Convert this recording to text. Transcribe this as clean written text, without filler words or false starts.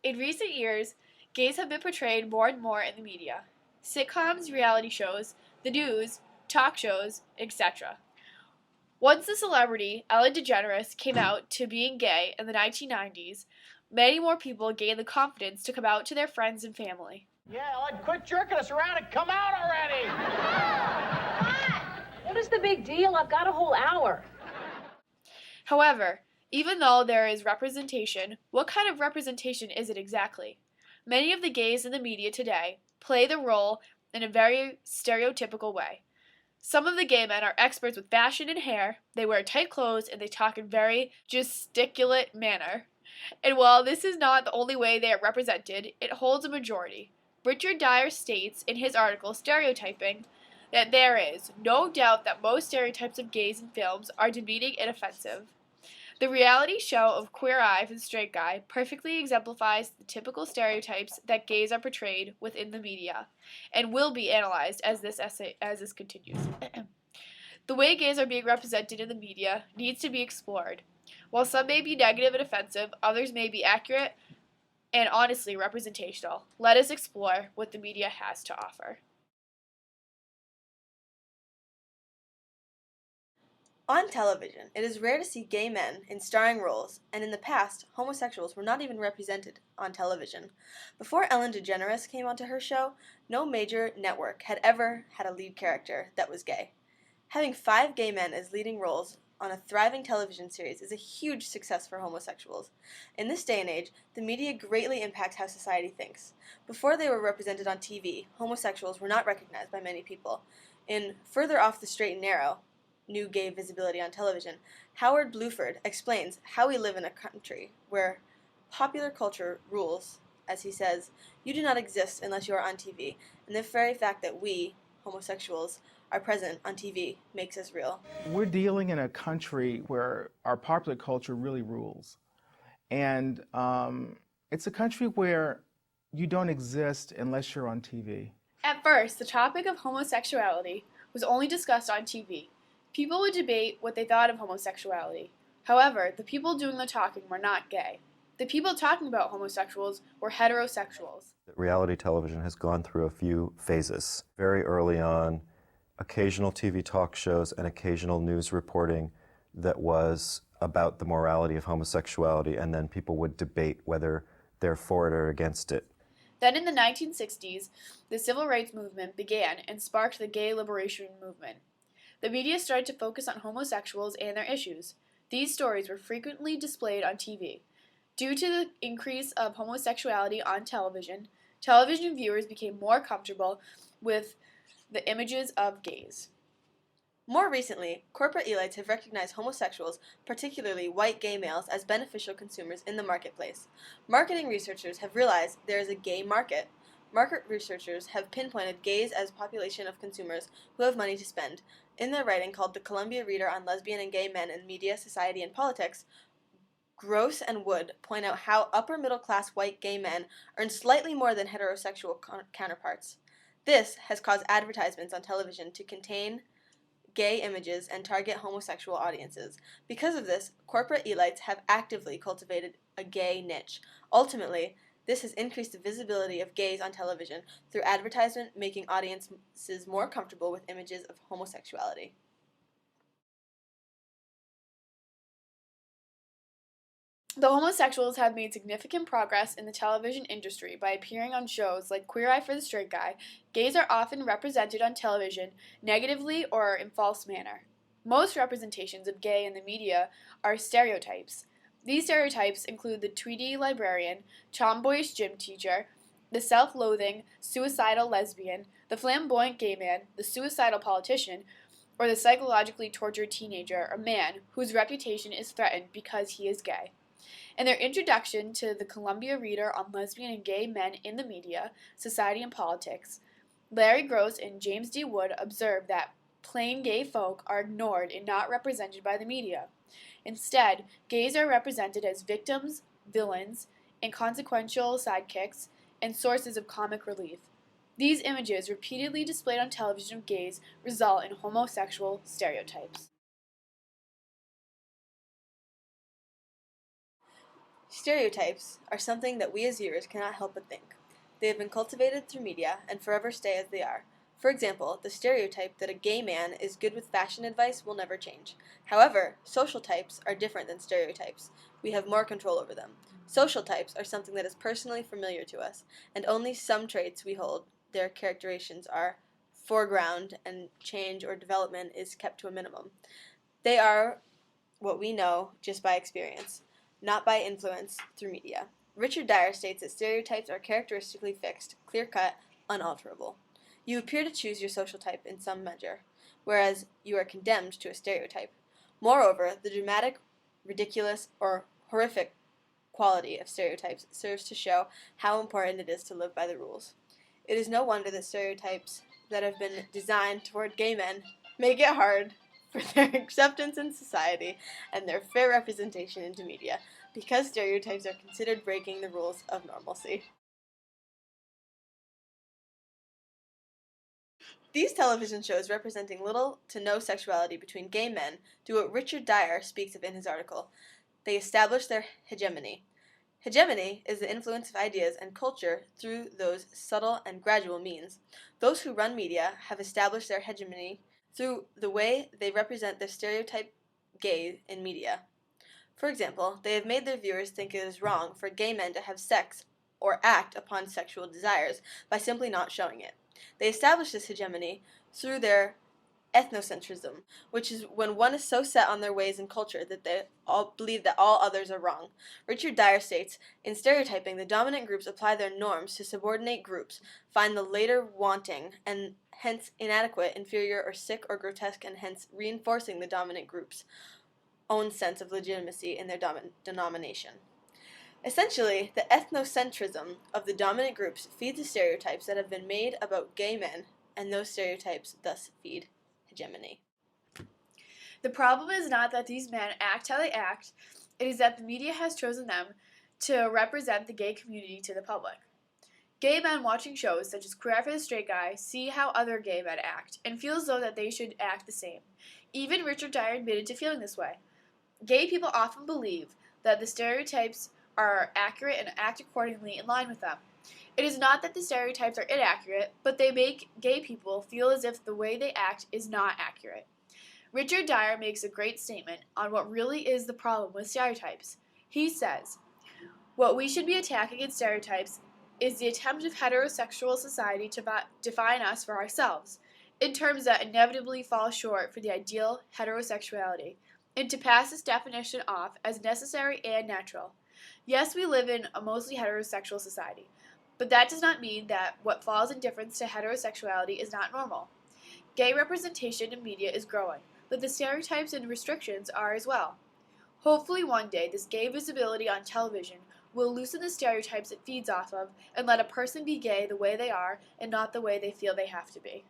In recent years, gays have been portrayed more and more in the media. Sitcoms, reality shows, the news, talk shows, etc. Once a celebrity, Ellen DeGeneres came out to being gay in the 1990s, many more people gained the confidence to come out to their friends and family. Yeah, Ellen, quit jerking us around and come out already! What is the big deal? I've got a whole hour. However, even though there is representation, what kind of representation is it exactly? Many of the gays in the media today play the role in a very stereotypical way. Some of the gay men are experts with fashion and hair, they wear tight clothes, and they talk in very gesticulate manner. And while this is not the only way they are represented, it holds a majority. Richard Dyer states in his article Stereotyping that there is no doubt that most stereotypes of gays in films are demeaning and offensive. The reality show of Queer Eye for the Straight Guy perfectly exemplifies the typical stereotypes that gays are portrayed within the media, and will be analyzed as this continues. The way gays are being represented in the media needs to be explored. While some may be negative and offensive, others may be accurate and honestly representational. Let us explore what the media has to offer. On television, it is rare to see gay men in starring roles, and in the past, homosexuals were not even represented on television. Before Ellen DeGeneres came onto her show, no major network had ever had a lead character that was gay. Having 5 gay men as leading roles on a thriving television series is a huge success for homosexuals. In this day and age, the media greatly impacts how society thinks. Before they were represented on TV, homosexuals were not recognized by many people. In Further Off the Straight and Narrow, New Gay Visibility on Television, Howard Bluford explains how we live in a country where popular culture rules. As he says, you do not exist unless you are on TV, and the very fact that we, homosexuals, are present on TV makes us real. We're dealing in a country where our popular culture really rules. And it's a country where you don't exist unless you're on TV. At first, the topic of homosexuality was only discussed on TV. People would debate what they thought of homosexuality. However, the people doing the talking were not gay. The people talking about homosexuals were heterosexuals. Reality television has gone through a few phases. Very early on, occasional TV talk shows and occasional news reporting that was about the morality of homosexuality, and then people would debate whether they're for it or against it. Then in the 1960s, the civil rights movement began and sparked the gay liberation movement. The media started to focus on homosexuals and their issues. These stories were frequently displayed on TV. Due to the increase of homosexuality on television, television viewers became more comfortable with the images of gays. More recently, corporate elites have recognized homosexuals, particularly white gay males, as beneficial consumers in the marketplace. Marketing researchers have realized there is a gay market. Market researchers have pinpointed gays as a population of consumers who have money to spend. In their writing called The Columbia Reader on Lesbian and Gay Men in Media, Society, and Politics, Gross and Wood point out how upper-middle-class white gay men earn slightly more than heterosexual counterparts. This has caused advertisements on television to contain gay images and target homosexual audiences. Because of this, corporate elites have actively cultivated a gay niche. Ultimately, this has increased the visibility of gays on television through advertisement, making audiences more comfortable with images of homosexuality. The homosexuals have made significant progress in the television industry by appearing on shows like Queer Eye for the Straight Guy. Gays are often represented on television negatively or in false manner. Most representations of gay in the media are stereotypes. These stereotypes include the tweedy librarian, tomboyish gym teacher, the self-loathing, suicidal lesbian, the flamboyant gay man, the suicidal politician, or the psychologically tortured teenager or man whose reputation is threatened because he is gay. In their introduction to the Columbia Reader on Lesbian and Gay Men in the Media, Society, and Politics, Larry Gross and James D. Wood observed that plain gay folk are ignored and not represented by the media. Instead, gays are represented as victims, villains, inconsequential sidekicks, and sources of comic relief. These images, repeatedly displayed on television of gays, result in homosexual stereotypes. Stereotypes are something that we as viewers cannot help but think. They have been cultivated through media and forever stay as they are. For example, the stereotype that a gay man is good with fashion advice will never change. However, social types are different than stereotypes. We have more control over them. Social types are something that is personally familiar to us, and only some traits we hold their characterizations are foreground and change or development is kept to a minimum. They are what we know just by experience, not by influence through media. Richard Dyer states that stereotypes are characteristically fixed, clear-cut, unalterable. You appear to choose your social type in some measure, whereas you are condemned to a stereotype. Moreover, the dramatic, ridiculous, or horrific quality of stereotypes serves to show how important it is to live by the rules. It is no wonder that stereotypes that have been designed toward gay men make it hard for their acceptance in society and their fair representation into media, because stereotypes are considered breaking the rules of normalcy. These television shows representing little to no sexuality between gay men do what Richard Dyer speaks of in his article. They establish their hegemony. Hegemony is the influence of ideas and culture through those subtle and gradual means. Those who run media have established their hegemony through the way they represent the stereotype gay in media. For example, they have made their viewers think it is wrong for gay men to have sex or act upon sexual desires by simply not showing it. They establish this hegemony through their ethnocentrism, which is when one is so set on their ways and culture that they all believe that all others are wrong. Richard Dyer states, in stereotyping, the dominant groups apply their norms to subordinate groups, find the later wanting, and hence inadequate, inferior, or sick or grotesque, and hence reinforcing the dominant group's own sense of legitimacy in their denomination. Essentially, the ethnocentrism of the dominant groups feeds the stereotypes that have been made about gay men, and those stereotypes thus feed hegemony. The problem is not that these men act how they act, it is that the media has chosen them to represent the gay community to the public. Gay men watching shows such as Queer Eye for the Straight Guy see how other gay men act and feel as though that they should act the same. Even Richard Dyer admitted to feeling this way. Gay people often believe that the stereotypes are accurate and act accordingly in line with them. It is not that the stereotypes are inaccurate, but they make gay people feel as if the way they act is not accurate. Richard Dyer makes a great statement on what really is the problem with stereotypes. He says, "What we should be attacking in stereotypes is the attempt of heterosexual society to define us for ourselves, in terms that inevitably fall short for the ideal heterosexuality, and to pass this definition off as necessary and natural. Yes, we live in a mostly heterosexual society, but that does not mean that what falls in difference to heterosexuality is not normal. Gay representation in media is growing, but the stereotypes and restrictions are as well. Hopefully one day this gay visibility on television will loosen the stereotypes it feeds off of and let a person be gay the way they are and not the way they feel they have to be."